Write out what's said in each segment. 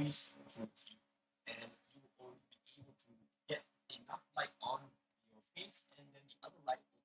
increase opportunity, and you will be able to get enough light on your face, and then the other light will.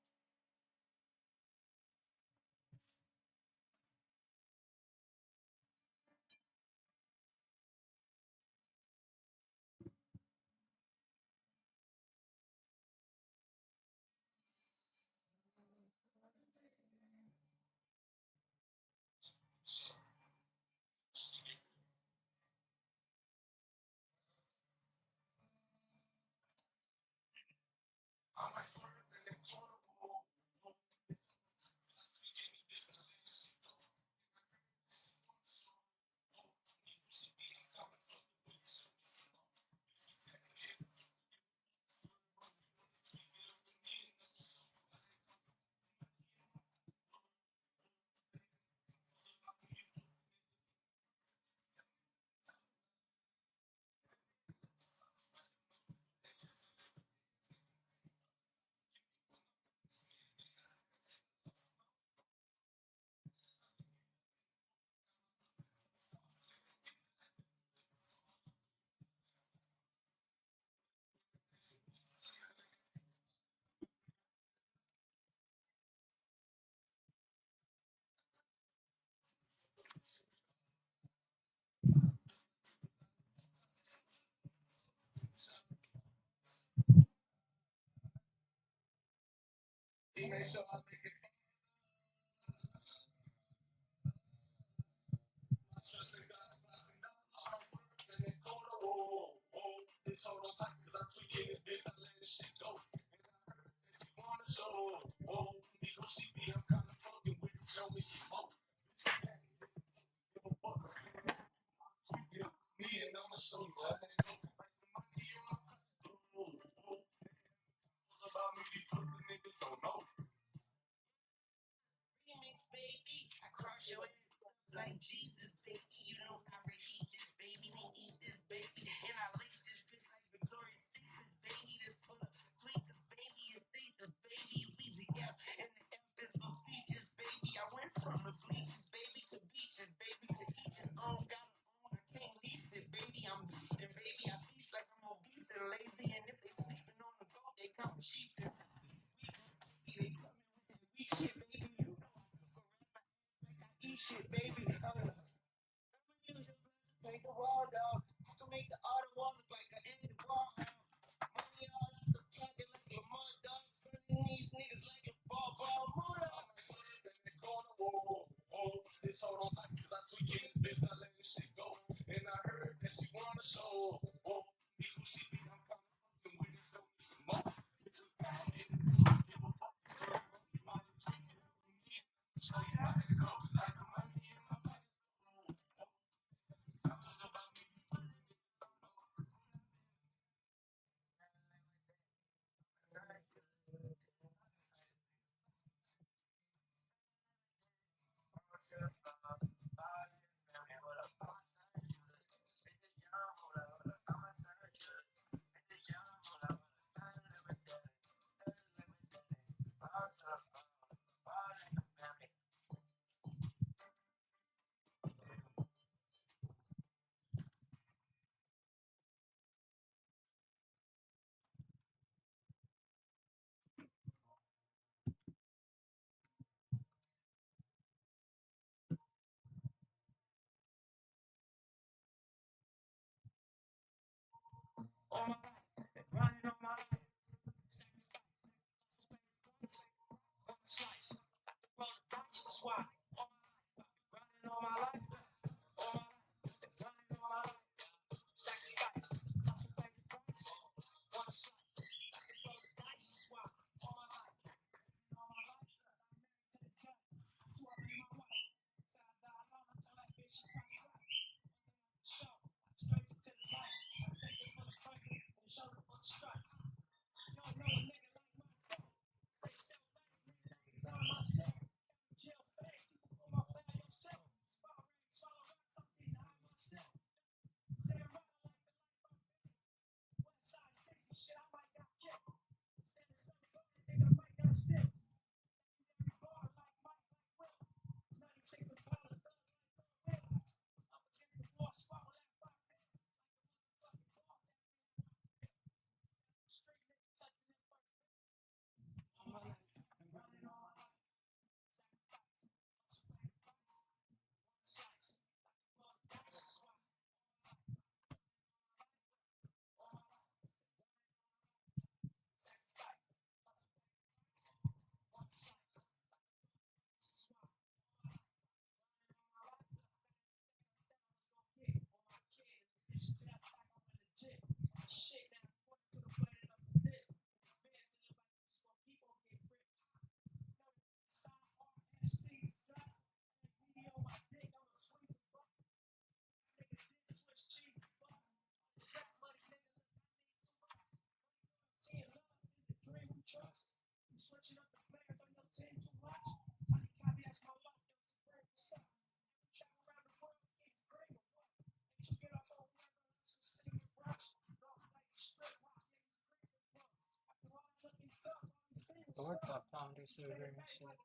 What the sound is very machine?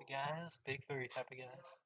guys. Big furry type of guys.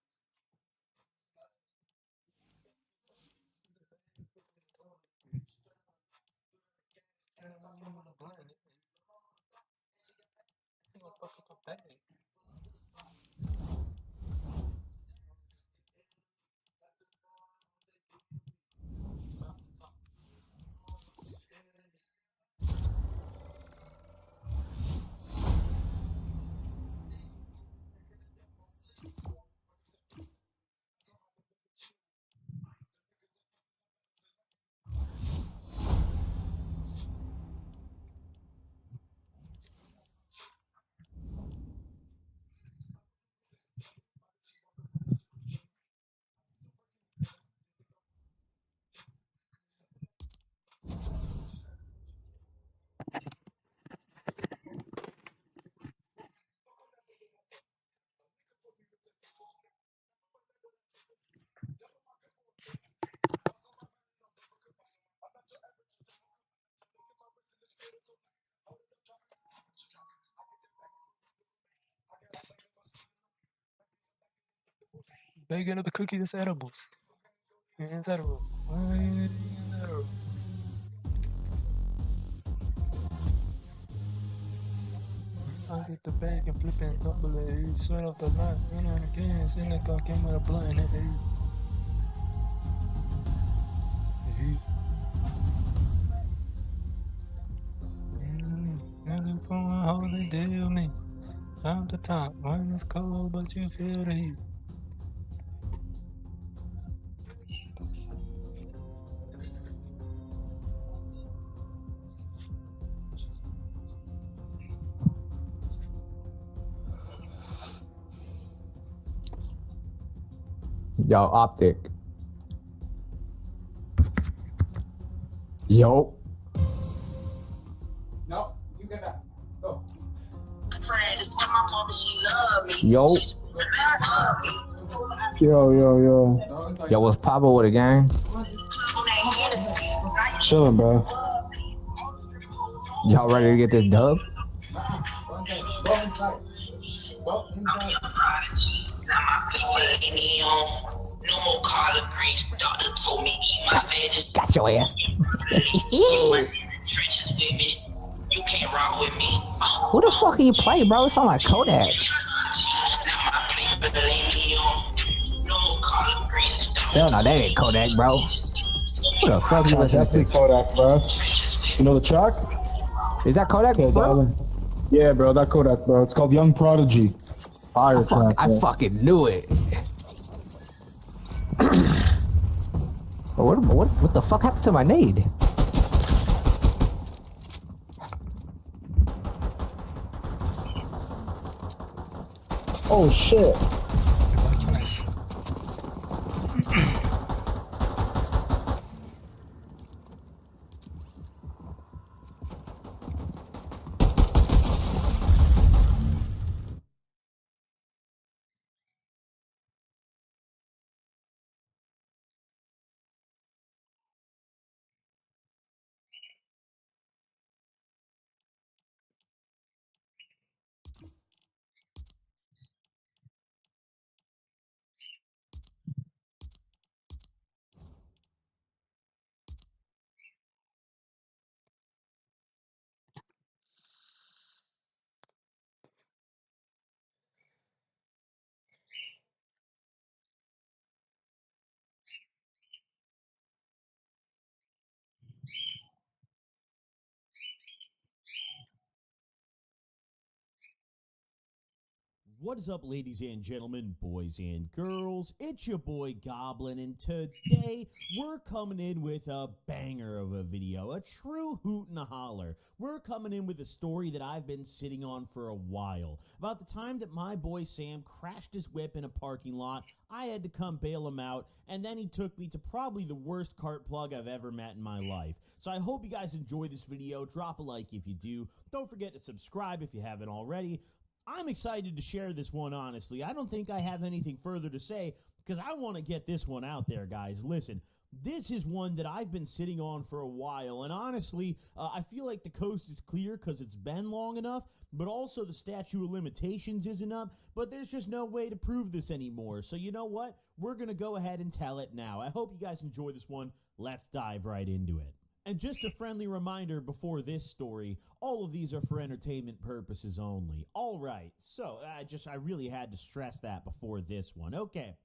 Bacon of the cookies is edibles. It's edible. It's edible. I get the bag and flip and tumble it. Shut off the light. Run on the cans. In the car came with a blunt in it. Nothing for a holiday with me. Time to time. When it's cold, but you feel the heat. Yo, Optic. Yo. No, you get that. Go. Just tell my mama she love me. Yo. She's the best love me. No, it's like, Yo, what's poppin' with it, gang? On that Hennessy. Chillin', bro. Y'all ready to get this dub? go inside. Go I'm inside. your prodigy. Now my people letting me on. No more collard greens. Doctor told me eat my veggies. Got your ass. You went in the trenches with me. You can't rock with me. Who the fuck are you playing, bro? It sound like Kodak. Now my people letting me on. No more collard greens. Hell no, that ain't Kodak, bro. Who the fuck you That's listening definitely to? Kodak, bro. You know the track? Is that Kodak, Okay, bro? darling. Yeah, bro, that Kodak, bro. It's called Young Prodigy. Fire track, I bro. fucking knew it. What the fuck happened to my nade? Oh, shit. Nice. What is up, ladies and gentlemen, boys and girls? It's your boy Goblin, and today we're coming in with a banger of a video, a true hoot and a holler. We're coming in with a story that I've been sitting on for a while. About the time that my boy Sam crashed his whip in a parking lot, I had to come bail him out, and then he took me to probably the worst cart plug I've ever met in my life. So I hope you guys enjoy this video. Drop a like if you do. Don't forget to subscribe if you haven't already. I'm excited to share this one, honestly. I don't think I have anything further to say because I want to get this one out there, guys. Listen, This is one that I've been sitting on for a while, and honestly, I feel like the coast is clear because it's been long enough, but also the statute of limitations isn't up, but there's just no way to prove this anymore. So you know what? We're going to go ahead and tell it now. I hope you guys enjoy this one. Let's dive right into it. And just a friendly reminder before this story, all of these are for entertainment purposes only. All right, so I really had to stress that before this one. Okay.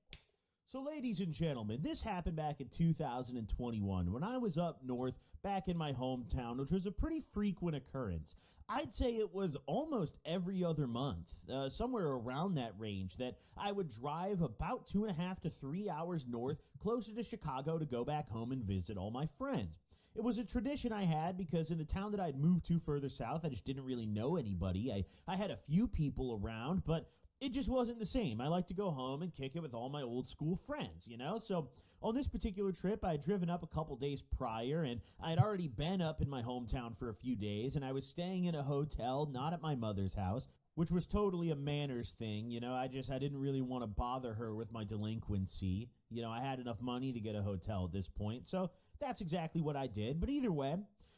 So, ladies and gentlemen, this happened back in 2021 when I was up north back in my hometown, which was a pretty frequent occurrence. I'd say it was almost every other month, somewhere around that range, that I would drive about 2.5 to 3 hours north, closer to Chicago, to go back home and visit all my friends. It was a tradition I had because in the town that I'd moved to further south, I just didn't really know anybody. I had a few people around, but it just wasn't the same. I like to go home and kick it with all my old school friends, you know? So on this particular trip, I had driven up a couple days prior, and I had already been up in my hometown for a few days, and I was staying in a hotel, not at my mother's house, which was totally a manners thing. You know, I didn't really want to bother her with my delinquency. You know, I had enough money to get a hotel at this point, so that's exactly what I did. But either way,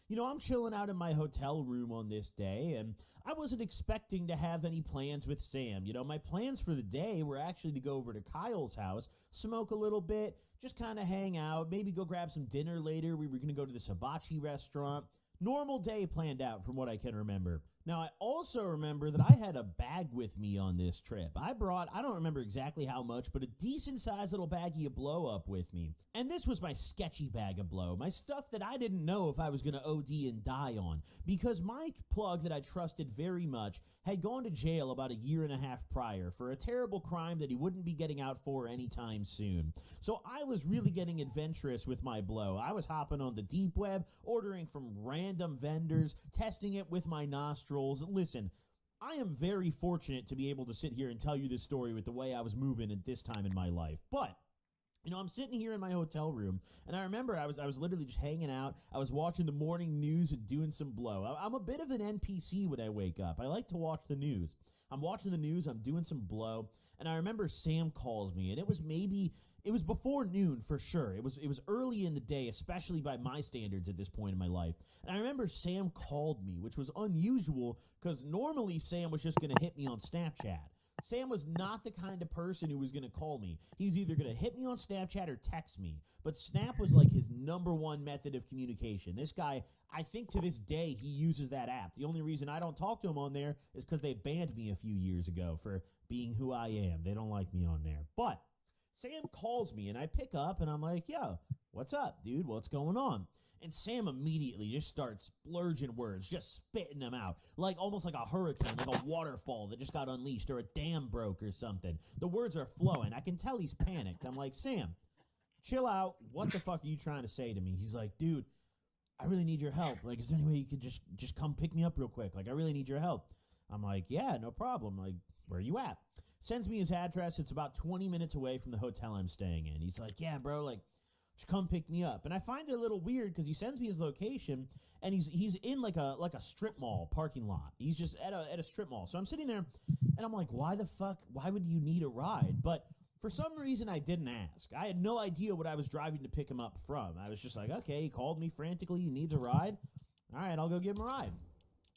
you know, I'm chilling out in my hotel room on this day, and I wasn't expecting to have any plans with Sam. You know, my plans for the day were actually to go over to Kyle's house, smoke a little bit, just kind of hang out, maybe go grab some dinner later. We were going to go to this hibachi restaurant. Normal day planned out from what I can remember. Now, I also remember that I had a bag with me on this trip. I brought, I don't remember exactly how much, but a decent-sized little baggie of blow up with me. And this was my sketchy bag of blow, my stuff that I didn't know if I was going to OD and die on, because my plug that I trusted very much had gone to jail about 1.5 years prior for a terrible crime that he wouldn't be getting out for anytime soon. So I was really getting adventurous with my blow. I was hopping on the deep web, ordering from random vendors, testing it with my nostrils. Listen, I am very fortunate to be able to sit here and tell you this story with the way I was moving at this time in my life. But, you know, I'm sitting here in my hotel room, and I remember I was literally just hanging out. I was watching the morning news and doing some blow. I'm a bit of an NPC when I wake up. I like to watch the news. I'm watching the news, I'm doing some blow, and I remember Sam calls me, and it was before noon for sure. It was early in the day, especially by my standards at this point in my life. And I remember Sam called me, which was unusual because normally Sam was just going to hit me on Snapchat. Sam was not the kind of person who was going to call me. He's either going to hit me on Snapchat or text me. But Snap was like his #1 method of communication. This guy, I think to this day, he uses that app. The only reason I don't talk to him on there is because they banned me a few years ago for being who I am. They don't like me on there. But Sam calls me, and I pick up, and I'm like, yo, what's up, dude? What's going on? And Sam immediately just starts splurging words, just spitting them out, like almost like a hurricane, like a waterfall that just got unleashed or a dam broke or something. The words are flowing. I can tell he's panicked. I'm like, Sam, chill out. What the fuck are you trying to say to me? He's like, dude, I really need your help. Like, is there any way you could just come pick me up real quick? Like, I really need your help. I'm like, yeah, no problem. Like, where are you at? Sends me his address. It's about 20 minutes away from the hotel I'm staying in. He's like, yeah, bro, like, just come pick me up. And I find it a little weird because he sends me his location, and he's in like a strip mall parking lot. He's just at a strip mall. So I'm sitting there, and I'm like, why the fuck? Why would you need a ride? But for some reason, I didn't ask. I had no idea what I was driving to pick him up from. I was just like, okay, he called me frantically. He needs a ride. All right, I'll go give him a ride.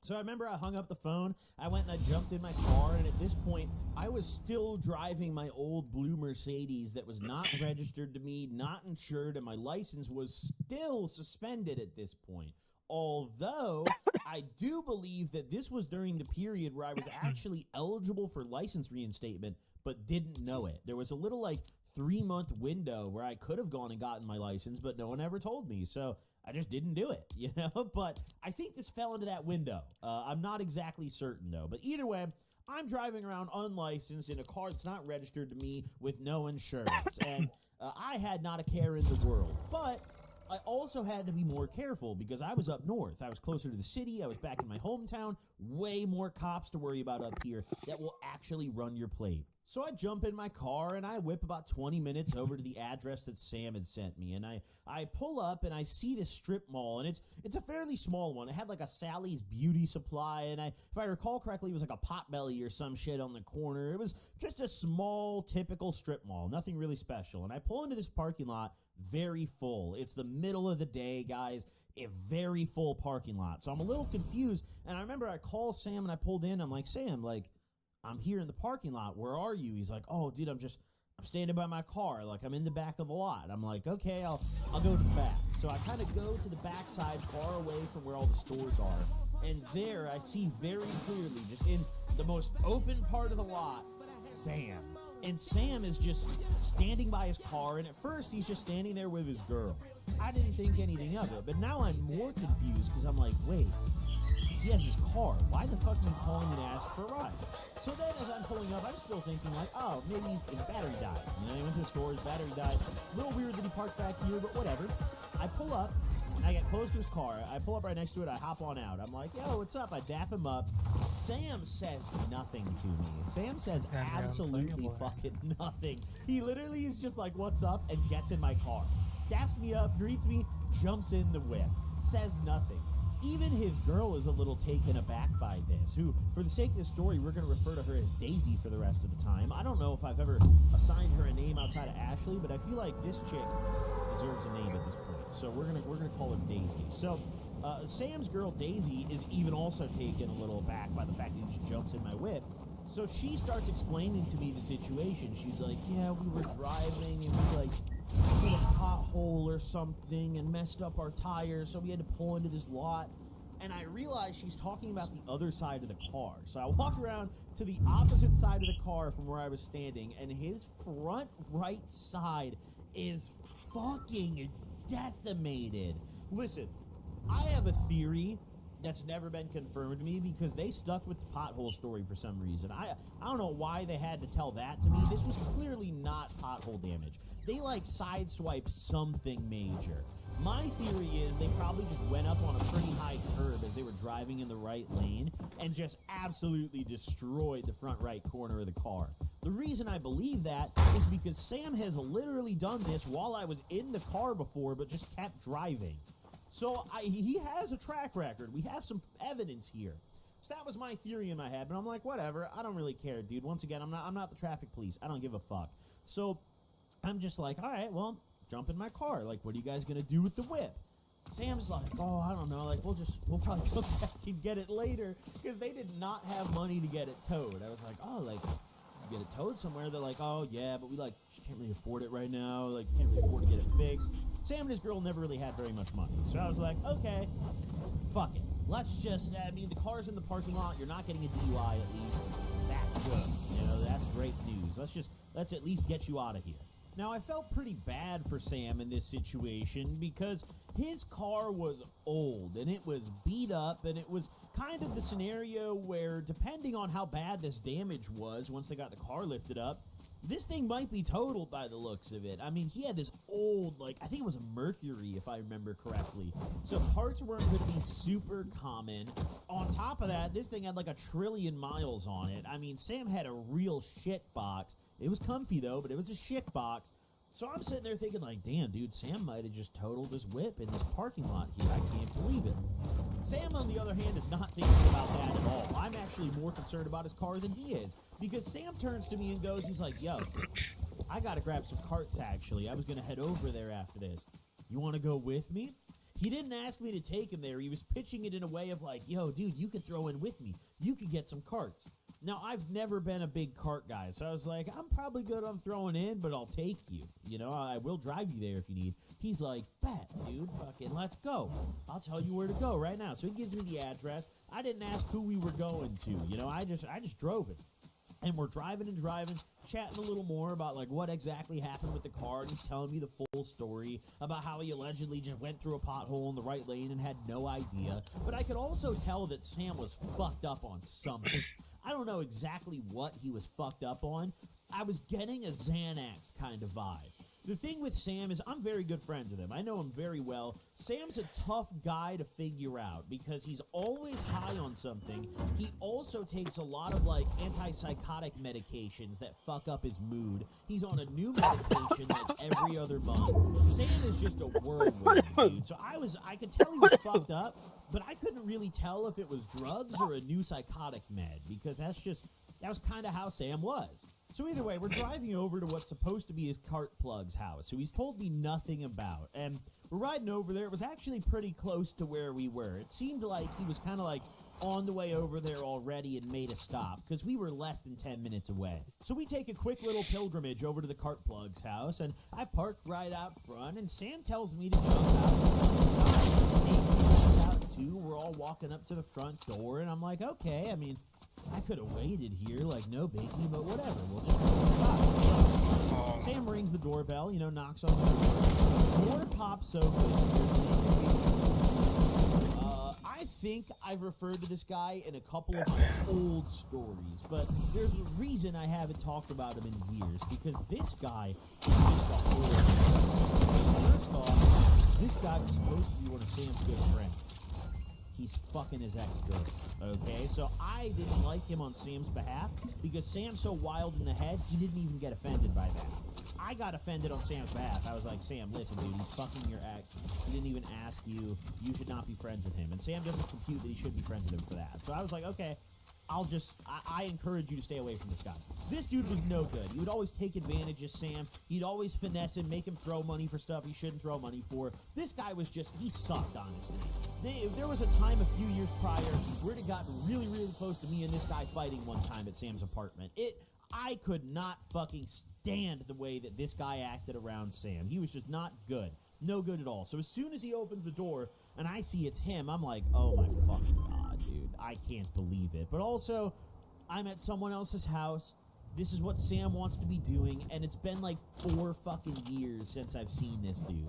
So I remember I hung up the phone, I went and I jumped in my car, and at this point, I was still driving my old blue Mercedes that was not registered to me, not insured, and my license was still suspended at this point. Although, I do believe that this was during the period where I was actually eligible for license reinstatement, but didn't know it. There was a little, 3-month window where I could have gone and gotten my license, but no one ever told me, so I just didn't do it, you know? But I think this fell into that window. I'm not exactly certain, though. But either way, I'm driving around unlicensed in a car that's not registered to me with no insurance. And I had not a care in the world. But I also had to be more careful because I was up north. I was closer to the city. I was back in my hometown. Way more cops to worry about up here that will actually run your plate. So I jump in my car and I whip about 20 minutes over to the address that Sam had sent me. And I pull up and I see this strip mall, and it's a fairly small one. It had like a Sally's Beauty Supply, and if I recall correctly, it was like a Potbelly or some shit on the corner. It was just a small, typical strip mall, nothing really special. And I pull into this parking lot very full. It's the middle of the day, guys. A very full parking lot. So I'm a little confused. And I remember I called Sam and I pulled in. I'm like, Sam, like, I'm here in the parking lot. Where are you? He's like, oh, dude, I'm standing by my car. Like, I'm in the back of the lot. I'm like, okay, I'll go to the back. So I kind of go to the back side, far away from where all the stores are. And there I see very clearly, just in the most open part of the lot, Sam. And Sam is just standing by his car, and at first he's just standing there with his girl. I didn't think anything of it, but now I'm more confused because I'm like, wait, he has his car. Why the fuck are you calling me to ask for a ride? So then as I'm pulling up, I'm still thinking like, oh, maybe his battery died. And then I went to the store, his battery died. A little weird that he parked back here, but whatever. I pull up, I get close to his car. I pull up right next to it. I hop on out. I'm like, yo, what's up? I dap him up. Sam says nothing to me. Sam says absolutely fucking nothing. He literally is just like, what's up? And gets in my car. Daps me up, greets me, jumps in the whip. Says nothing. Even his girl is a little taken aback by this, who, for the sake of this story, we're going to refer to her as Daisy for the rest of the time. I don't know if I've ever assigned her a name outside of Ashley, but I feel like this chick deserves a name at this point. So we're gonna call her Daisy. So Sam's girl Daisy is even also taken a little aback by the fact that he just jumps in my whip. So she starts explaining to me the situation. She's like, yeah, we were driving and we like hit a pothole or something and messed up our tires, so we had to pull into this lot. And I realize she's talking about the other side of the car. So I walk around to the opposite side of the car from where I was standing, and his front right side is fucking decimated. Listen, I have a theory that's never been confirmed to me because they stuck with the pothole story for some reason. I don't know why they had to tell that to me. This was clearly not pothole damage. They like sideswiped something major. My theory is they probably just went up on a pretty high curb as they were driving in the right lane and just absolutely destroyed the front right corner of the car. The reason I believe that is because Sam has literally done this while I was in the car before, but just kept driving. So he has a track record. We have some evidence here. So that was my theory in my head, but I'm like, whatever. I don't really care, dude. Once again, I'm not the traffic police. I don't give a fuck. So I'm just like, all right, well, jump in my car. Like, what are you guys gonna do with the whip? Sam's like, oh, I don't know. Like, we'll probably come back and get it later because they did not have money to get it towed. I was like, oh, like, you get it towed somewhere? They're like, oh yeah, but we like can't really afford it right now. Like, can't really afford to get it fixed. Sam and his girl never really had very much money, so I was like, okay, fuck it. Let's just, I mean, the car's in the parking lot. You're not getting a DUI at least. That's good. You know, that's great news. Let's at least get you out of here. Now, I felt pretty bad for Sam in this situation because his car was old and it was beat up, and it was kind of the scenario where, depending on how bad this damage was once they got the car lifted up, this thing might be totaled by the looks of it. I mean, he had this old, like, I think it was a Mercury, if I remember correctly. So parts weren't going to be super common. On top of that, this thing had like 1 trillion miles on it. I mean, Sam had a real shit box. It was comfy, though, but it was a shit box. So I'm sitting there thinking, like, damn, dude, Sam might have just totaled his whip in this parking lot here. I can't believe it. Sam, on the other hand, is not thinking about that at all. I'm actually more concerned about his car than he is. Because Sam turns to me and goes, he's like, yo, I gotta grab some carts, actually. I was gonna head over there after this. You wanna go with me? He didn't ask me to take him there. He was pitching it in a way of like, yo, dude, you could throw in with me. You could get some carts. Now, I've never been a big cart guy, so I was like, I'm probably good on throwing in, but I'll take you. You know, I will drive you there if you need. He's like, bet, dude, fucking let's go. I'll tell you where to go right now. So he gives me the address. I didn't ask who we were going to. You know, I just drove it. And we're driving and driving, chatting a little more about, like, what exactly happened with the car. And he's telling me the full story about how he allegedly just went through a pothole in the right lane and had no idea. But I could also tell that Sam was fucked up on something. I don't know exactly what he was fucked up on. I was getting a Xanax kind of vibe. The thing with Sam is I'm very good friends with him. I know him very well. Sam's a tough guy to figure out because he's always high on something. He also takes a lot of, like, antipsychotic medications that fuck up his mood. He's on a new medication that's every other month. Sam is just a whirlwind, dude. So I could tell he was fucked up, but I couldn't really tell if it was drugs or a new psychotic med because that's That was kind of how Sam was. So either way, we're driving over to what's supposed to be his cart plug's house, who he's told me nothing about. And we're riding over there. It was actually pretty close to where we were. It seemed like he was kind of like on the way over there already and made a stop, because we were less than 10 minutes away. So we take a quick little pilgrimage over to the cart plug's house, and I park right out front, and Sam tells me to jump out inside. He jumps out too. We're all walking up to the front door, and I'm like, okay, I mean, I could have waited here, like, no biggie, but whatever. We'll just go inside. Sam rings the doorbell, you know, knocks on the door. Door pops open. I think I've referred to this guy in a couple of old stories, but there's a reason I haven't talked about him in years, because this guy is just a horrible. First off, this guy was supposed to be one of Sam's good friends. He's fucking his ex-girl, okay? So I didn't like him on Sam's behalf, because Sam's so wild in the head, he didn't even get offended by that. I got offended on Sam's behalf. I was like, Sam, listen, dude, he's fucking your ex. He didn't even ask you. You should not be friends with him. And Sam doesn't compute that he should be friends with him for that. So I was like, okay, I encourage you to stay away from this guy. This dude was no good. He would always take advantage of Sam. He'd always finesse him, make him throw money for stuff he shouldn't throw money for. This guy was just, he sucked, honestly. There was a time a few years prior where it had gotten really, really close to me and this guy fighting one time at Sam's apartment. I could not fucking stand the way that this guy acted around Sam. He was just not good. No good at all. So as soon as he opens the door and I see it's him, I'm like, oh my fucking God, dude. I can't believe it. But also, I'm at someone else's house. This is what Sam wants to be doing, and it's been like 4 fucking years since I've seen this dude.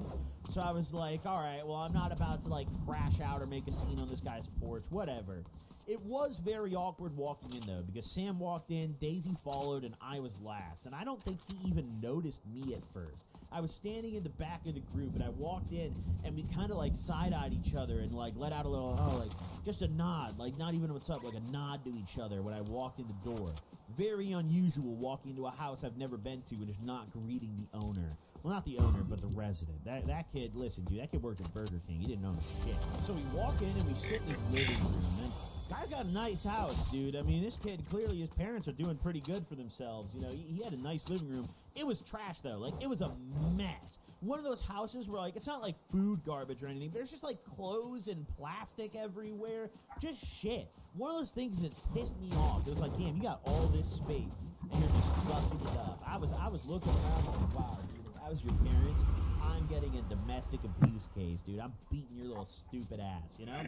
So I was like, all right, well, I'm not about to like crash out or make a scene on this guy's porch, whatever. It was very awkward walking in, though, because Sam walked in, Daisy followed, and I was last. And I don't think he even noticed me at first. I was standing in the back of the group, and I walked in, and we kind of, like, side-eyed each other and, like, let out a little, just a nod. Like, not even what's up, like a nod to each other when I walked in the door. Very unusual walking into a house I've never been to and just not greeting the owner. Well, not the owner, but the resident. That kid, listen, dude, that kid worked at Burger King. He didn't know shit. So we walk in, and we sit in his living room, and guy's got a nice house, dude. I mean, this kid, clearly his parents are doing pretty good for themselves. You know, he had a nice living room. It was trash, though. Like, it was a mess. One of those houses where, like, it's not like food garbage or anything. There's just, like, clothes and plastic everywhere. Just shit. One of those things that pissed me off. It was like, damn, you got all this space, and you're just fucking it up. I was looking around like, wow, dude, if I was your parents, I'm getting a domestic abuse case, dude. I'm beating your little stupid ass, you know?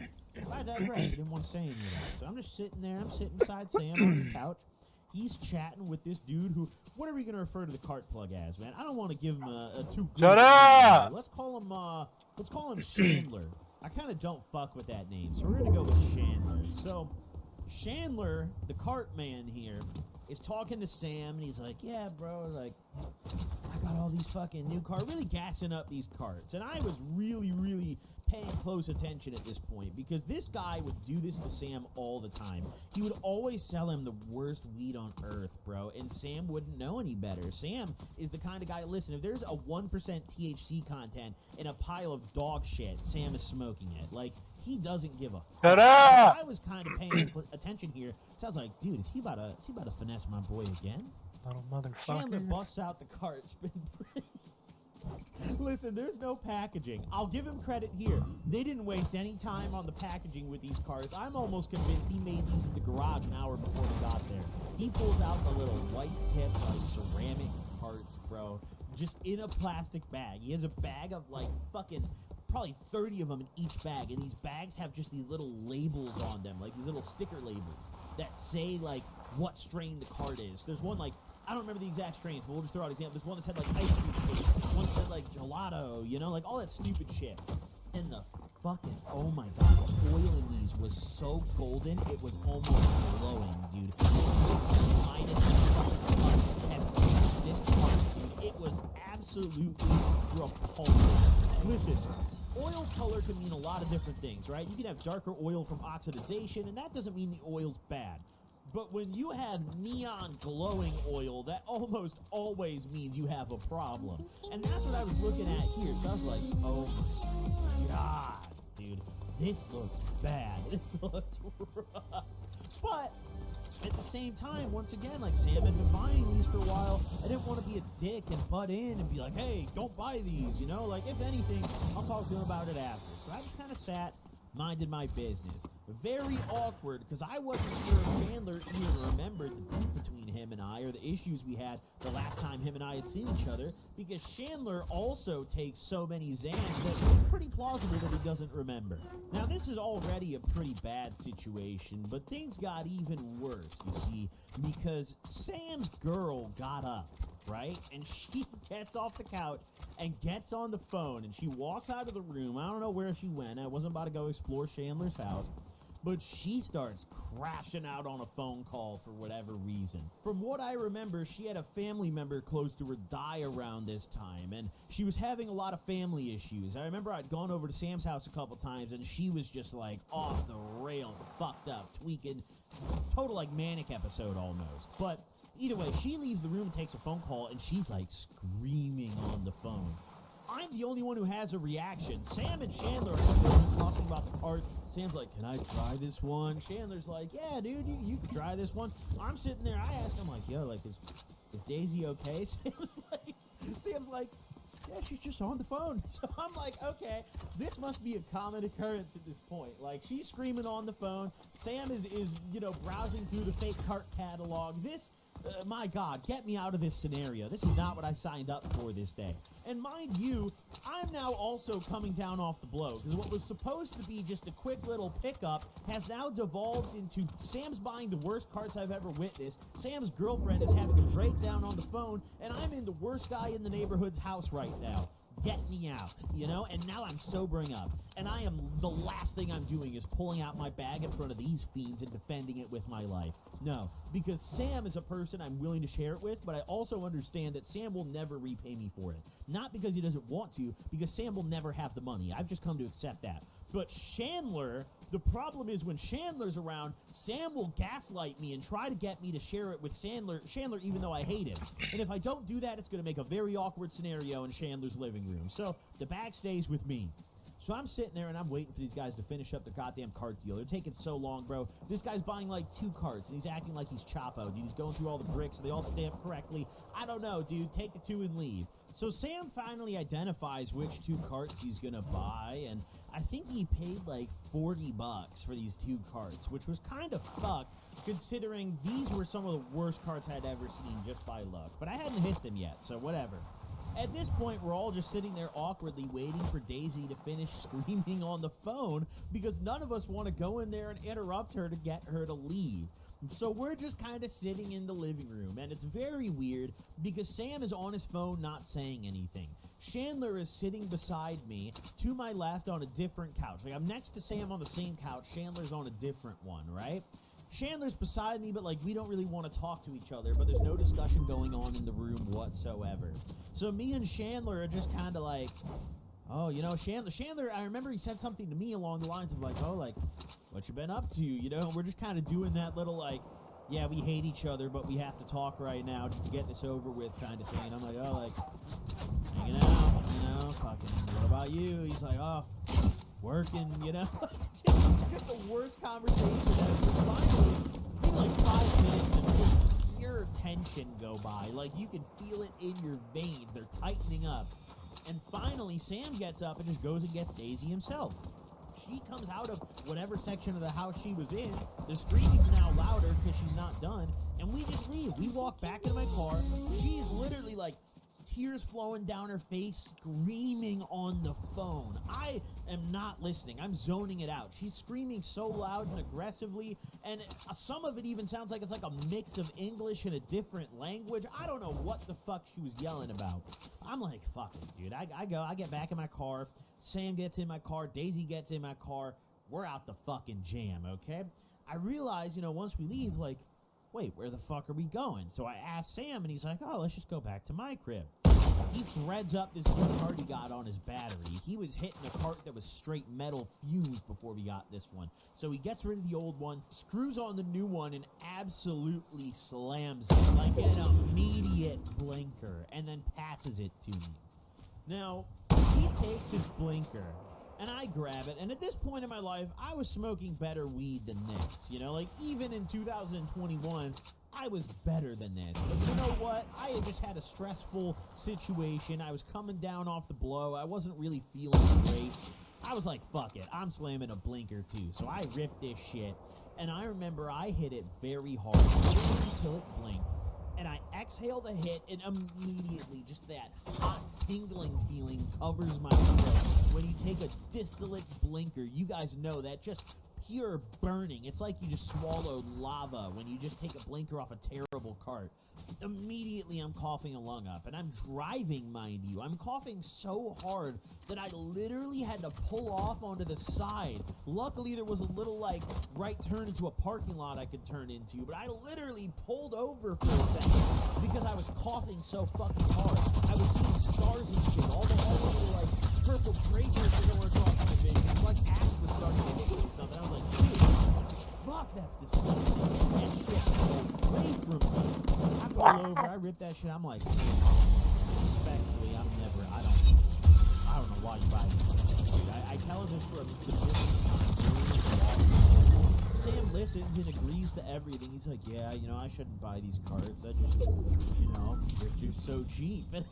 I digress. I didn't want to say any of that. So I'm just sitting there. I'm sitting beside Sam on the couch. He's chatting with this dude who, what are we going to refer to the cart plug as, man? I don't want to give him a too good Shut up! Let's call him Chandler. I kind of don't fuck with that name, so we're going to go with Chandler. So Chandler, the cart man here, is talking to Sam, and he's like, yeah, bro, like, I got all these fucking new cars, really gassing up these carts. And I was really, really paying close attention at this point, because this guy would do this to Sam all the time. He would always sell him the worst weed on earth, bro, and Sam wouldn't know any better. Sam is the kind of guy, listen, if there's a 1% THC content in a pile of dog shit, Sam is smoking it. Like, he doesn't give a fuck. Shut up! I was kind of paying attention here, so I was like, dude, is he about to finesse my boy again? Little Chandler motherfuckers. busts out the cart. It's been pretty... Listen, there's no packaging. I'll give him credit here. They didn't waste any time on the packaging with these carts. I'm almost convinced he made these in the garage an hour before he got there. He pulls out the little white tip, like, ceramic carts, bro, just in a plastic bag. He has a bag of, like, fucking... probably 30 of them in each bag, and these bags have just these little labels on them, like these little sticker labels that say, like, what strain the cart is. There's one, like, I don't remember the exact strains, but we'll just throw out examples. There's one that said, like, ice cream taste, one that said, like, gelato, you know, like, all that stupid shit. And the fucking, oh my god, the oil in these was so golden, it was almost glowing, dude. This cart, dude, it was absolutely repulsive. Listen, oil color can mean a lot of different things, right? You can have darker oil from oxidization, and that doesn't mean the oil's bad. But when you have neon glowing oil, that almost always means you have a problem. And that's what I was looking at here. So I was like, oh my god. dude, this looks bad. This looks rough. But at the same time, once again, like, Sam had been buying these for a while. I didn't want to be a dick and butt in and be like, hey, don't buy these, you know? Like, if anything, I'll talk to him about it after. So I just kind of sat, minded my business. Very awkward, because I wasn't sure if Chandler even remembered the beef between him and I, or the issues we had the last time him and I had seen each other, because Chandler also takes so many Xans that it's pretty plausible that he doesn't remember. Now, this is already a pretty bad situation, but things got even worse, you see, because Sam's girl got up, right? And she gets off the couch and gets on the phone, and she walks out of the room. I don't know where she went. I wasn't about to go explore Chandler's house. But she starts crashing out on a phone call for whatever reason. From what I remember, she had a family member close to her die around this time, and she was having a lot of family issues. I remember I'd gone over to Sam's house a couple times, and she was just like off the rail, fucked up, tweaking, total like manic episode almost. But either way, she leaves the room and takes a phone call, and she's like screaming on the phone. I'm the only one who has a reaction. Sam and Chandler are still talking about the cards. Sam's like, can I try this one? Chandler's like, yeah, dude, you can try this one. I'm sitting there, I asked him, like, yo, like, is Daisy okay? Sam's like, yeah, she's just on the phone. So I'm like, okay, this must be a common occurrence at this point. Like, she's screaming on the phone. Sam is you know, browsing through the fake cart catalog. This, my God, get me out of this scenario. This is not what I signed up for this day. And mind you, I'm now also coming down off the blow, because what was supposed to be just a quick little pickup has now devolved into Sam's buying the worst carts I've ever witnessed, Sam's girlfriend is having a breakdown on the phone, and I'm in the worst guy in the neighborhood's house right now. Get me out, you know? And now I'm sobering up. And the last thing I'm doing is pulling out my bag in front of these fiends and defending it with my life. No, because Sam is a person I'm willing to share it with, but I also understand that Sam will never repay me for it. Not because he doesn't want to, because Sam will never have the money. I've just come to accept that. But Chandler, the problem is when Chandler's around, Sam will gaslight me and try to get me to share it with Chandler even though I hate him. And if I don't do that, it's going to make a very awkward scenario in Chandler's living room. So the bag stays with me. So I'm sitting there and I'm waiting for these guys to finish up the goddamn cart deal. They're taking so long, bro. This guy's buying like 2 carts and he's acting like he's Chapo, dude. He's going through all the bricks so they all stamp correctly. I don't know, dude. Take the 2 and leave. So Sam finally identifies which 2 carts he's gonna buy, and I think he paid like $40 for these 2 carts, which was kind of fucked considering these were some of the worst carts I'd ever seen just by luck. But I hadn't hit them yet, so whatever. At this point, we're all just sitting there awkwardly waiting for Daisy to finish screaming on the phone because none of us want to go in there and interrupt her to get her to leave. So we're just kind of sitting in the living room, and it's very weird because Sam is on his phone not saying anything. Chandler is sitting beside me to my left on a different couch. Like, I'm next to Sam on the same couch. Chandler's on a different one, right? Chandler's beside me, but like we don't really want to talk to each other, but there's no discussion going on in the room whatsoever. So me and Chandler are just kind of like, oh, you know, Chandler, I remember he said something to me along the lines of like, oh, like, what you been up to, you know? And we're just kind of doing that little like, yeah, we hate each other, but we have to talk right now just to get this over with kind of thing. And I'm like, oh, like, hanging out, you know, fucking, what about you? He's like, oh, working, you know? just the worst conversation ever. Finally, in like 5 minutes of just pure tension go by. Like, you can feel it in your veins. They're tightening up. And finally, Sam gets up and just goes and gets Daisy himself. She comes out of whatever section of the house she was in. The screaming's now louder because she's not done. And we just leave. We walk back into my car. She's literally like tears flowing down her face, screaming on the phone. I am not listening. I'm zoning it out. She's screaming so loud and aggressively, and some of it even sounds like it's like a mix of English and a different language. I don't know what the fuck she was yelling about. I'm like, fuck it, dude. I get back in my car. Sam gets in my car. Daisy gets in my car. We're out the fucking jam, okay? I realize, you know, once we leave, like, wait, where the fuck are we going? So I asked Sam, and he's like, oh, let's just go back to my crib. He threads up this new cart he got on his battery. He was hitting a cart that was straight metal fused before we got this one. So he gets rid of the old one, screws on the new one, and absolutely slams it like an immediate blinker, and then passes it to me. Now, he takes his blinker, and I grab it, and at this point in my life, I was smoking better weed than this, you know, like, even in 2021, I was better than this, but you know what, I had just had a stressful situation, I was coming down off the blow, I wasn't really feeling great, I was like, fuck it, I'm slamming a blinker too, so I ripped this shit, and I remember I hit it very hard, until it blinked, and I exhale the hit, and immediately just that hot, tingling feeling covers my throat. When you take a distillate blinker, you guys know that just pure burning. It's like you just swallowed lava when you just take a blinker off a terrible cart. Immediately, I'm coughing a lung up, and I'm driving, mind you. I'm coughing so hard that I literally had to pull off onto the side. Luckily, there was a little, like, right turn into a parking lot I could turn into, but I literally pulled over for a second because I was coughing so fucking hard. I was seeing stars and shit. All the little, like, purple tracers were going across my vision. It's like ash was starting to hit me or something. I was like, dude, fuck, that's disgusting. Get that shit away from me. I pull over, I rip that shit. I'm like, respectfully, I don't know why you buy this. Dude, I tell her this for the first time. Sam listens and agrees to everything. He's like, yeah, you know, I shouldn't buy these carts. I just, you know, they're so cheap. And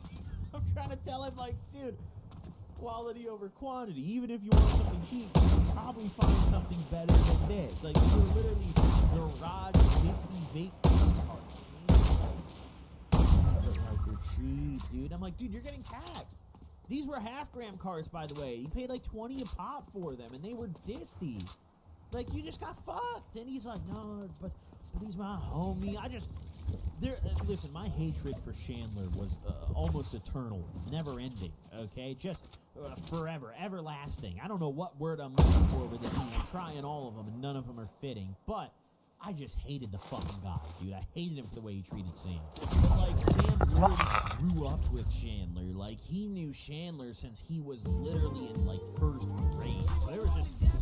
I'm trying to tell him, like, dude, quality over quantity. Even if you want something cheap, you can probably find something better than this. Like, you're literally garage Disney vape carts. Like, they're cheap, dude. I'm like, dude, you're getting taxed. These were half-gram carts, by the way. You paid like 20 a pop for them, and they were Disney. Like, you just got fucked. And he's like, no, but he's my homie. Listen, my hatred for Chandler was almost eternal, never ending, okay? Just forever, everlasting. I don't know what word I'm looking for with it. I'm trying all of them, and none of them are fitting, but I just hated the fucking guy, dude. I hated him for the way he treated Sam. Like, Sam literally grew up with Chandler. Like, he knew Chandler since he was literally in, like, first grade. So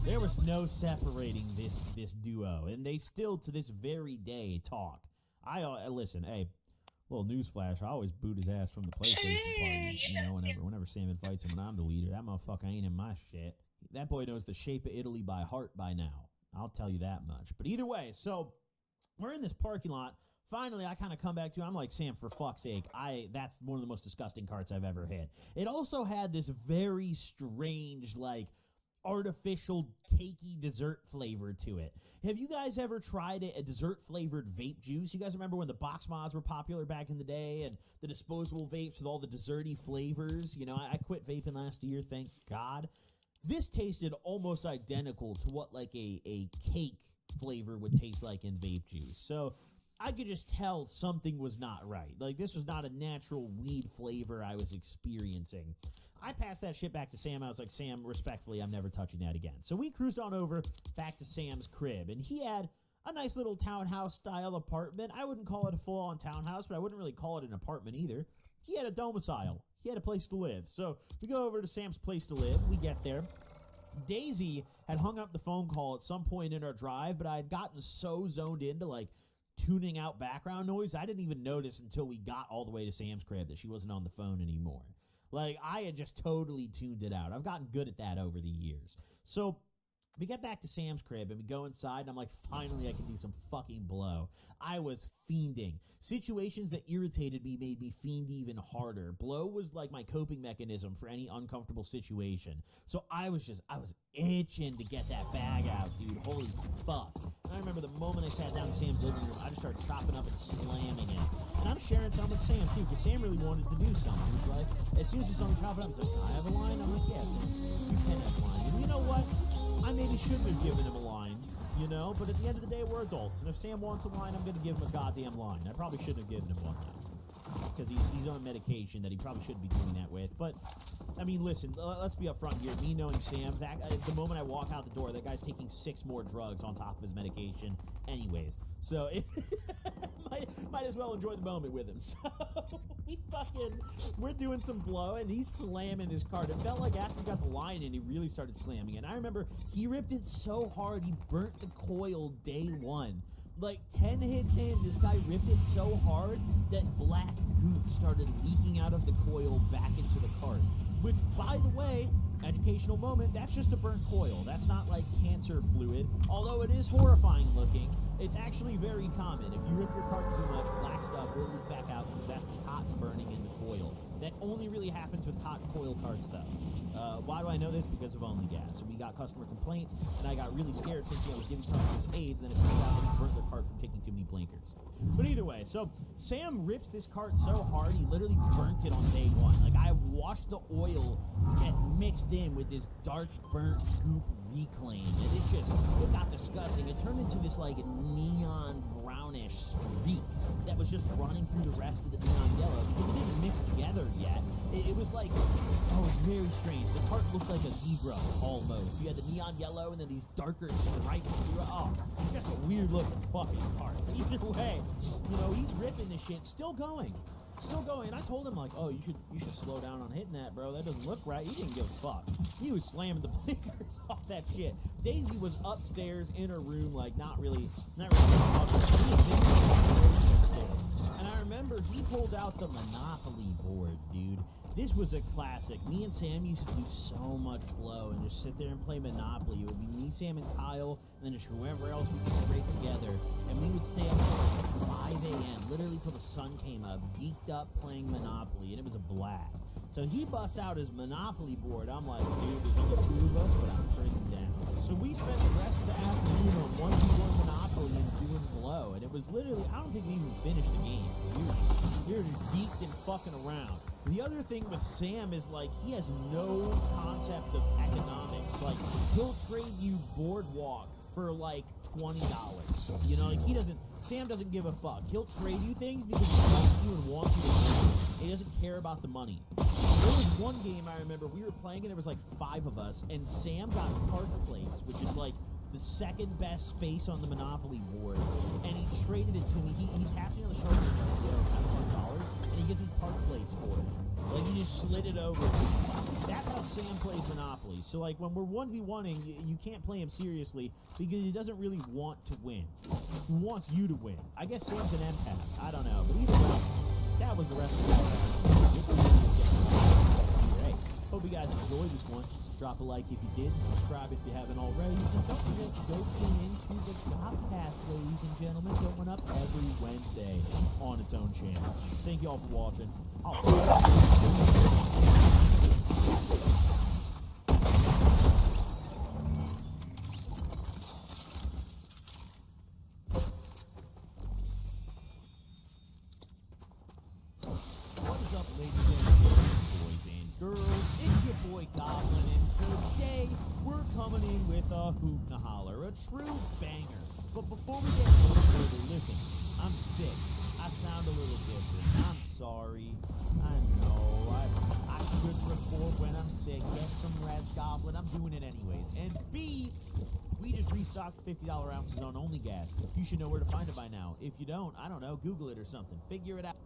there was no separating this duo, and they still, to this very day, talk. I listen, hey, little newsflash, I always boot his ass from the PlayStation party, you know, whenever Sam invites him and I'm the leader. That motherfucker ain't in my shit. That boy knows the shape of Italy by heart by now. I'll tell you that much. But either way, so we're in this parking lot. Finally, I kind of come back to, I'm like, Sam, for fuck's sake, that's one of the most disgusting carts I've ever hit. It also had this very strange, like, artificial cakey dessert flavor to it. Have you guys ever tried a dessert flavored vape juice? You guys remember when the box mods were popular back in the day and the disposable vapes with all the desserty flavors? You know, I quit vaping last year, thank God. This tasted almost identical to what like a cake flavor would taste like in vape juice. So I could just tell something was not right. Like, this was not a natural weed flavor I was experiencing. I passed that shit back to Sam. I was like, Sam, respectfully, I'm never touching that again. So we cruised on over back to Sam's crib, and he had a nice little townhouse-style apartment. I wouldn't call it a full-on townhouse, but I wouldn't really call it an apartment either. He had a domicile. He had a place to live. So we go over to Sam's place to live. We get there. Daisy had hung up the phone call at some point in our drive, but I had gotten so zoned into, like, tuning out background noise, I didn't even notice until we got all the way to Sam's crib that she wasn't on the phone anymore. Like, I had just totally tuned it out. I've gotten good at that over the years. So we get back to Sam's crib, and we go inside, and I'm like, finally, I can do some fucking blow. I was fiending. Situations that irritated me made me fiend even harder. Blow was like my coping mechanism for any uncomfortable situation. So I was itching to get that bag out, dude. Holy fuck. And I remember the moment I sat down in Sam's living room, I just started chopping up and slamming it. And I'm sharing some with Sam, too, because Sam really wanted to do something. He's like, as soon as he saw me chop it up, he's like, can I have a line? I'm like, yeah, Sam, you can have a line. And you know what? I maybe shouldn't have given him a line, you know, but at the end of the day, we're adults, and if Sam wants a line, I'm going to give him a goddamn line. I probably shouldn't have given him one now, because he's on medication that he probably shouldn't be doing that with, but, I mean, listen, let's be upfront here. Me knowing Sam, the moment I walk out the door, that guy's taking 6 more drugs on top of his medication anyways, so might as well enjoy the moment with him. So we're doing some blow, and he's slamming this cart. It felt like after he got the line in, he really started slamming it. And I remember he ripped it so hard, he burnt the coil day one. Like 10 hits in, this guy ripped it so hard that black goop started leaking out of the coil back into the cart. Which, by the way, Educational moment, that's just a burnt coil. That's not like cancer fluid. Although it is horrifying looking, it's actually very common. If you rip your cart too much, black stuff will leak back out because that's the cotton burning in the coil. That only really happens with cotton coil carts, though. Why do I know this? Because of Only Gas. So we got customer complaints, and I got really scared thinking I was giving customers AIDS, and then it turned out they burnt their cart from taking too many blinkers. But either way, so Sam rips this cart so hard, he literally burnt it on day one. Like, I watched the oil get mixed in with this dark, burnt goop reclaim, and it got disgusting. It turned into this, like, neon brownish streak that was just running through the rest of the neon yellow because it didn't mix together yet. It was like, oh, it was very strange. The cart looked like a zebra, almost. You had the neon yellow and then these darker stripes through it. Oh, just a weird looking fucking cart. But either way, you know, he's ripping this shit, still going. Still going, and I told him, like, oh, you should slow down on hitting that, bro. That doesn't look right. He didn't give a fuck. He was slamming the blinkers off that shit. Daisy was upstairs in her room, like, not really and I remember he pulled out the Monopoly board, dude. This was a classic. Me and Sam used to do so much blow and just sit there and play Monopoly. It would be me, Sam, and Kyle, and then just whoever else we could scrape together. And we would stay up till like 5 a.m., literally till the sun came up, geeked up playing Monopoly, and it was a blast. So he busts out his Monopoly board. I'm like, dude, there's only 2 of us, but I'm freaking down. So we spent the rest of the afternoon on 1v1 Monopoly and doing blow. And it was literally, I don't think we even finished the game. We were just geeked and fucking around. The other thing with Sam is, like, he has no concept of economics. Like, he'll trade you Boardwalk for, like, $20. You know, like, Sam doesn't give a fuck. He'll trade you things because he likes you and wants you to win. He doesn't care about the money. There was one game I remember, we were playing and there was, like, 5 of us, and Sam got Park Place, which is, like, the second best space on the Monopoly board, and he traded it to me. He tapped me on the shoulder and said, yo, $1, and he gives me Park Place for it. Like, he just slid it over. That's how Sam plays Monopoly. So, like, when we're 1v1ing, you can't play him seriously because he doesn't really want to win. He wants you to win. I guess Sam's an empath. I don't know. But either way, that was the rest of the Hey, hope you guys enjoyed this one. Drop a like if you did, subscribe if you haven't already, and don't forget to go tune into the Gobcast, ladies and gentlemen, going up every Wednesday on its own channel. Thank you all for watching. I'll see you. What is up, ladies and gentlemen, boys and girls? It's your boy Goblin, and today we're coming in with a hoot and a holler, a true banger. But before we get no further, listen, I'm sick. I sound a little different. I'm sorry. I know. I should report when I'm sick. Get some rest, Goblin. I'm doing it anyways. And B, we just restocked $50 ounces on Only Gas. You should know where to find it by now. If you don't, I don't know, Google it or something. Figure it out.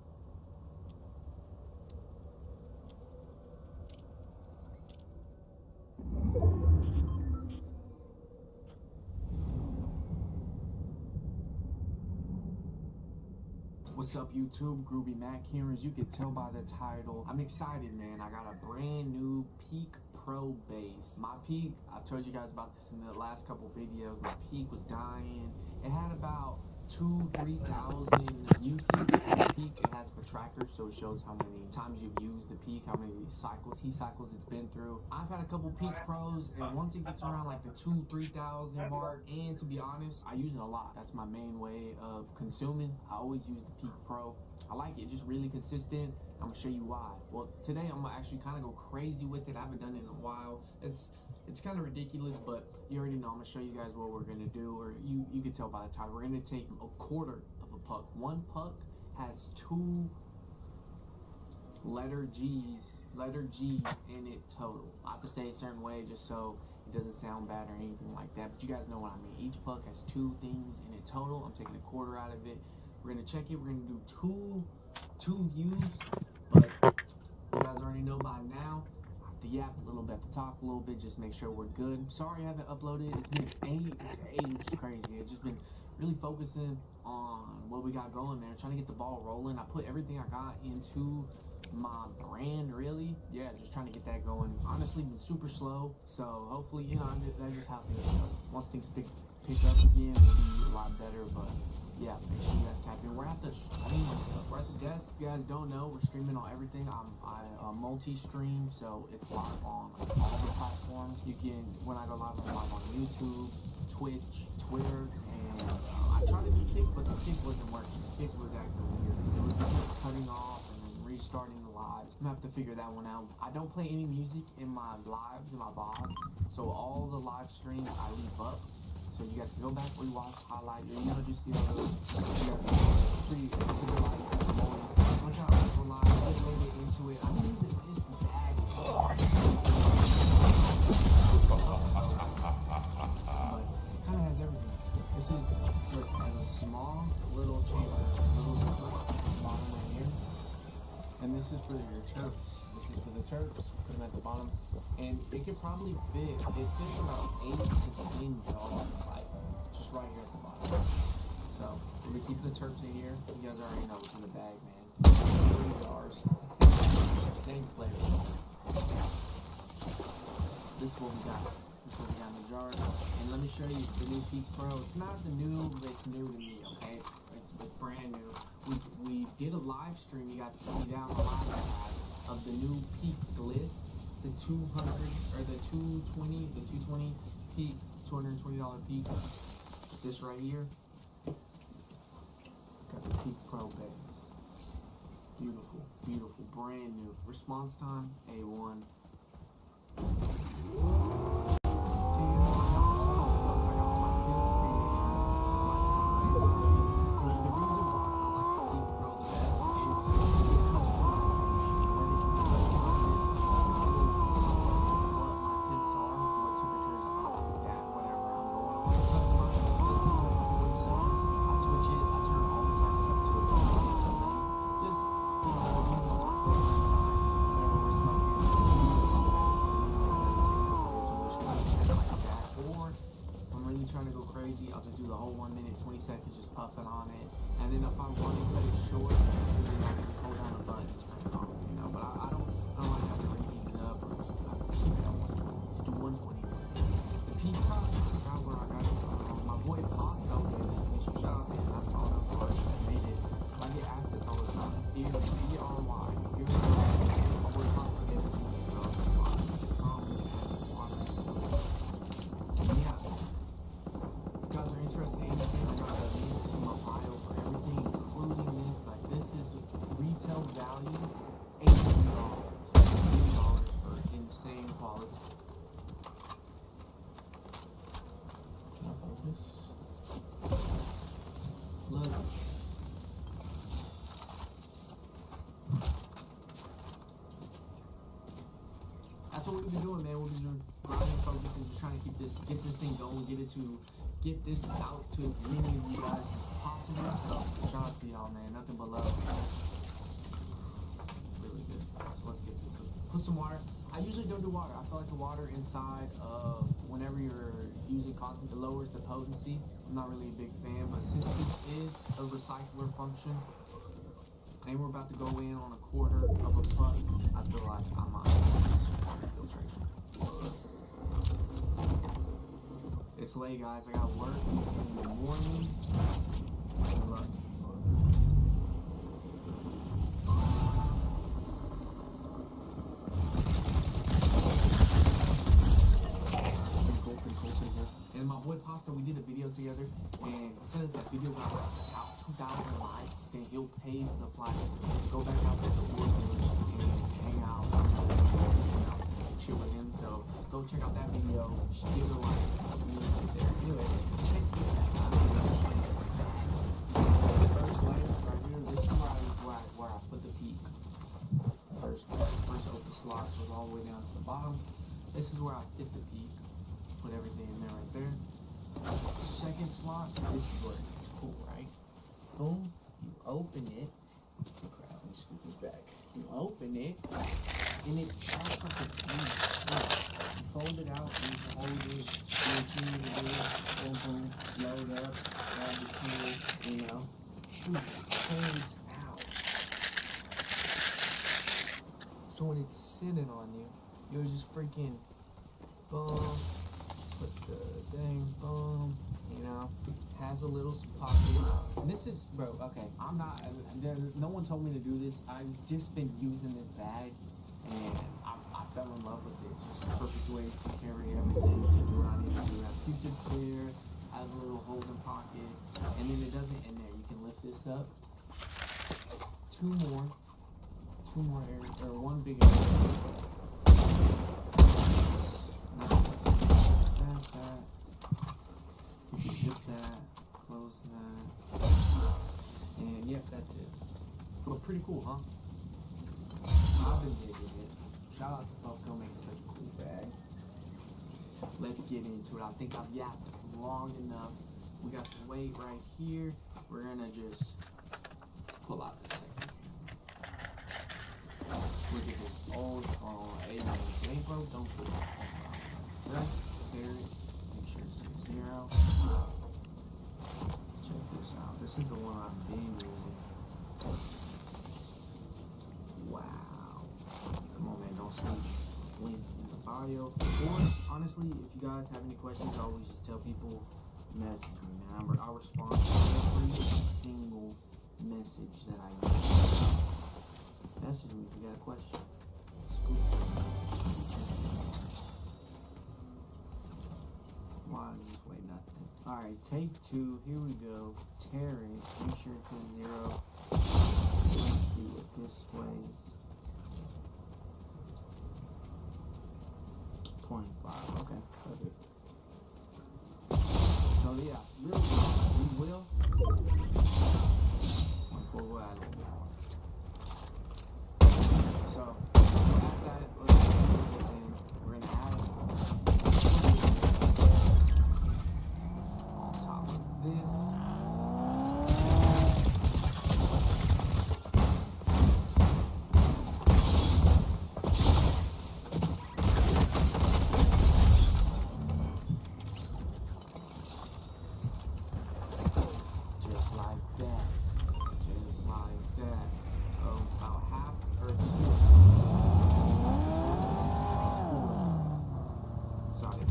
What's up, YouTube? Groovy Mac here. As you can tell by the title, I'm excited, man. I got a brand new Peak Pro bass. My Peak, I've told you guys about this in the last couple videos. My Peak was dying. It had about 2,000-3,000 uses. The Peak, it has a tracker, so it shows how many times you've used the Peak, how many cycles, heat cycles it's been through. I've had a couple Peak Pros, and once it gets around like the 2,000-3,000 mark, and to be honest, I use it a lot. That's my main way of consuming. I always use the Peak Pro. I like it, just really consistent. I'm gonna show you why. Well, today I'm gonna actually kind of go crazy with it. I haven't done it in a while. It's kind of ridiculous, but you already know I'm gonna show you guys what we're gonna do, or you can tell by the title. We're gonna take a quarter of a puck. One puck has 2 letter G in it total. I have to say a certain way just so it doesn't sound bad or anything like that, but you guys know what I mean. Each puck has 2 things in it total. I'm taking a quarter out of it. We're gonna check it. We're gonna do two views, but you guys already know by now. I have to yap a little bit, to talk a little bit, just make sure we're good. Sorry I haven't uploaded. It's been 8 days, which is crazy. It's just been really focusing on what we got going there, trying to get the ball rolling. I put everything I got into my brand, really. Yeah, just trying to get that going. Honestly, been super slow, so hopefully, you know, that's just how things go. Once things pick up again, we'll be a lot better, but yeah, make sure you guys tap in. We're at the desk. If you guys don't know, we're streaming on everything. I multi-stream, so it's live on all the platforms. You can, when I go live, I'm live on YouTube, Twitch, Twitter, and I tried to do Kick, but the Kick wasn't working. Kick was acting weird. It was just cutting off and then restarting the lives. I'm gonna have to figure that one out. I don't play any music in my lives, in my VODs, so all the live streams I leave up. So you guys can go back, rewatch, highlight, you know, just see all those. You guys can free to the live. Once y'all go live, let's go get into it. I need this bag. But kind of has everything. This is look, has a small little chamber, bottom right here, and this is for your chirps. This is for the chirps. Put them at the bottom, and it could probably fit. It fits about 8 to 10 jars, like just right here at the bottom. So we're gonna keep the chirps in here. You guys already know what's in the bag, man. 3 jars, same flavor. This is what we got. In the jar, and let me show you the new Peak Pro. It's not the new, but it's new to me, okay? It's brand new. We did a live stream, you guys can see down the live pad, of the new Peak Bliss, the 200, or the 220 Peak, $220 Peak. This right here, got the Peak Pro base. Beautiful, beautiful, brand new. Response time, A1. I'll just do the whole 1 minute, 20 seconds, just puffing on it. And then if I want to cut it short, then I can just hold down a button and turn it on, you know. But I don't like having to reheat it up or keep it at 120. Just do 120. The Peacock, I forgot where I got it from. My boy Pop told me this. Shout out to him. I followed him for it. I made it. I get asked this all the time. D-R-Y. My boy Pop gave it to me. Interested in anything, I'm gonna link to my bio for everything, including this. Like, this is retail value, $18 for insane quality. Can I focus? Look. That's what we've been doing, man. We've been doing grinding, focusing, just trying to get this thing going, get this out to as many of you guys as possible. So shout out to y'all, man. Nothing but love. Really good. So let's get this. Put some water. I usually don't do water. I feel like the water inside of whenever you're using content, it lowers the potency. I'm not really a big fan, but since this is a recycler function, and we're about to go in on a quarter of a puck, I feel like I might filtration. It's late, guys. I got work in the morning. Good luck. And my boy Pasta, we did a video together, and since that video got about 2,000 likes, then he'll pay the flight, go back out to the woods and hang out, chill with him. So go check out that video. Give it a like. There. Anyway, check this out. First layer right here. This is where I put the Peak. First open slots was all the way down to the bottom. This is where I fit the Peak. Put everything in there right there. Second slot. This is where it's cool, right? Boom. You open it. Crap, let me scoop this back. You open it, and it acts like a Peak. You fold it out, and you can hold it. Continue to do it, open, load up, grab the tool, you know, shoot, hands out. So when it's sitting on you, you'll just freaking boom, put the thing, boom, you know, has a little pocket. And this is, bro, okay, no one told me to do this. I've just been using this bag, and I fell in love with it. It's just a perfect way to carry everything, to do what I need to do. Have Q-tips there, has a little holding pocket, and then it doesn't end there. You can lift this up. Two more areas, or one big area. That. You can zip that, close that, and yep, that's it. But pretty cool, huh? I've been digging it. Shout out to Puffco making such a cool bag. Let's get into it. I think I've yapped long enough. We got the weight right here. We're gonna just pull out this second. Look at this old phone. Hey, bro, don't put it on. Right? Carry it. Make sure it's 0. Check this out. This is the one I've been using. Wow. Come on, man. Don't sleep. Link in the bio. Or, honestly, if you guys have any questions, I always just tell people, message me, man. I'll respond to every single message that I get. Message me if you got a question. Why just wait nothing? Alright, take 2. Here we go. Tear it. Make sure it's at 0. Let's see what this weighs. 25. Okay, perfect. So yeah, little we will. We'll add a little more. So at that, let's put this in. We're gonna add on top of this. Just like that. Just like that. So about half or sorry.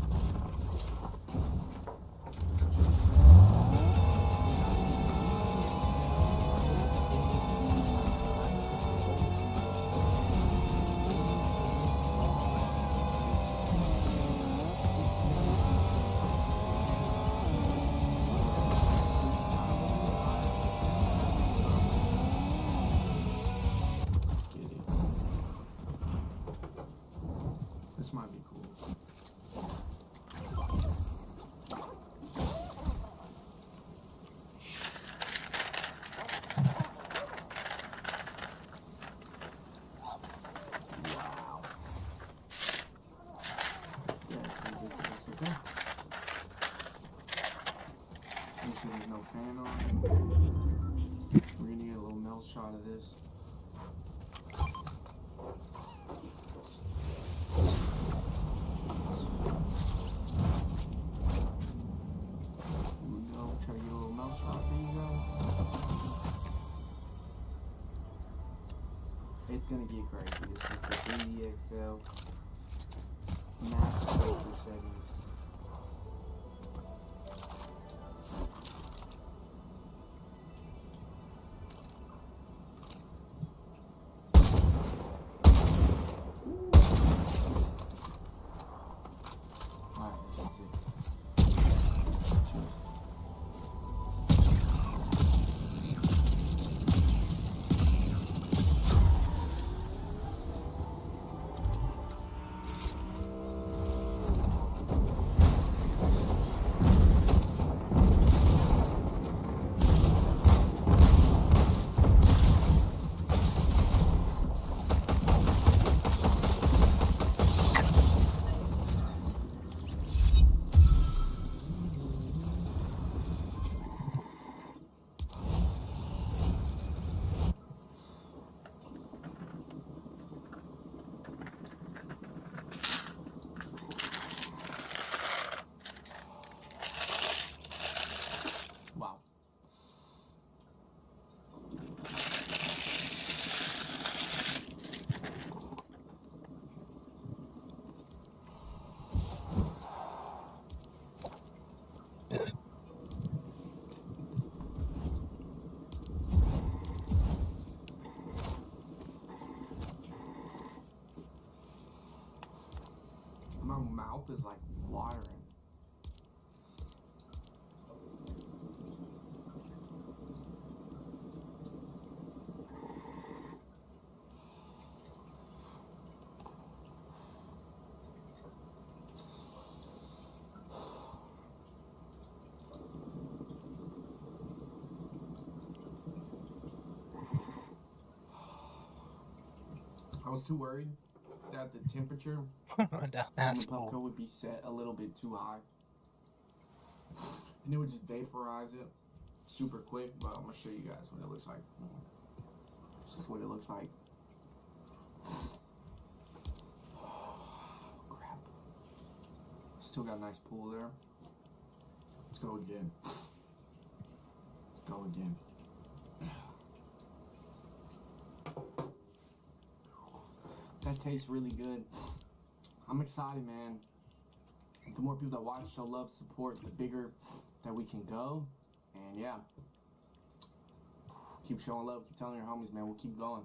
This might be cool. Wow. That's ridiculous, okay? Make sure there's no fan on. We're gonna get a little melt shot of this. Try to get a little mouth shot for you guys. It's gonna get crazy. This is the 3DXL Max Filter settings. Alright, that's it. Cheers. mouth is like watering. I was too worried that the temperature That's on the puff would be set a little bit too high. And it would just vaporize it super quick, but I'm gonna show you guys what it looks like. This is what it looks like. Oh, crap. Still got a nice pool there. Let's go again. Let's go again. That tastes really good. I'm excited, man. The more people that watch, show love, support, the bigger that we can go. And yeah, keep showing love, keep telling your homies, man. We'll keep going.